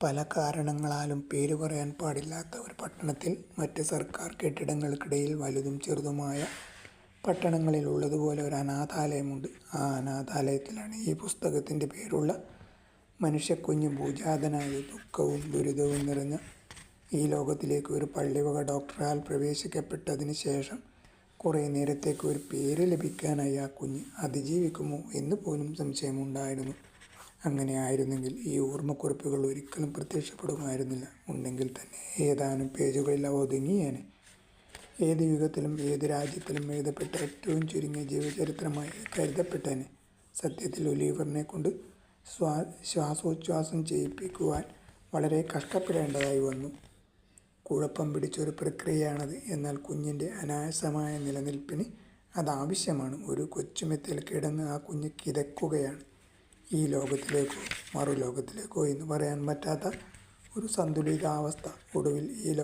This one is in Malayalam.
പല കാരണങ്ങളാലും പേര് പറയാൻ പാടില്ലാത്ത ഒരു പട്ടണത്തിൽ മറ്റ് സർക്കാർ കെട്ടിടങ്ങൾക്കിടയിൽ വലുതും ചെറുതുമായ പട്ടണങ്ങളിൽ ഉള്ളതുപോലെ ഒരു അനാഥാലയമുണ്ട്. ആ അനാഥാലയത്തിലാണ് ഈ പുസ്തകത്തിൻ്റെ പേരുള്ള മനുഷ്യക്കുഞ്ഞ് ഭൂജാതനായി ദുഃഖവും ദുരിതവും നിറഞ്ഞ ഈ ലോകത്തിലേക്ക് ഒരു പള്ളിവക ഡോക്ടറാൽ പ്രവേശിക്കപ്പെട്ടതിന് ശേഷം കുറേ നേരത്തേക്ക് ഒരു പേര് ലഭിക്കാനായി ആ കുഞ്ഞ് അതിജീവിക്കുമോ എന്ന് പോലും സംശയമുണ്ടായിരുന്നു. അങ്ങനെ ആയിരുന്നെങ്കിൽ ഈ ഓർമ്മക്കുറിപ്പുകൾ ഒരിക്കലും പ്രത്യക്ഷപ്പെടുമായിരുന്നില്ല. ഉണ്ടെങ്കിൽ തന്നെ ഏതാനും പേജുകളിൽ അവ ഒതുങ്ങിയേനെ. ഏത് യുഗത്തിലും ഏത് രാജ്യത്തിലും എഴുതപ്പെട്ട ഏറ്റവും ചുരുങ്ങിയ ജീവചരിത്രമായി കരുതപ്പെട്ടേനെ. സത്യത്തിൽ ഒലിവറിനെ കൊണ്ട് ശ്വാസോച്ഛ്വാസം ചെയ്യിപ്പിക്കുവാൻ വളരെ കഷ്ടപ്പെടേണ്ടതായി വന്നു. കുഴപ്പം പിടിച്ചൊരു പ്രക്രിയയാണത്. എന്നാൽ കുഞ്ഞിൻ്റെ അനായാസമായ നിലനിൽപ്പിന് അതാവശ്യമാണ്. ഒരു കൊച്ചുമെത്തയിൽ കിടന്ന് ആ കുഞ്ഞ് കിതക്കുകയാണ്. ഈ ലോകത്തിലേക്കോ മറുലോകത്തിലേക്കോ എന്ന് പറയാൻ പറ്റാത്ത ഒരു സന്തുലിതാവസ്ഥ. ഒടുവിൽ ഈ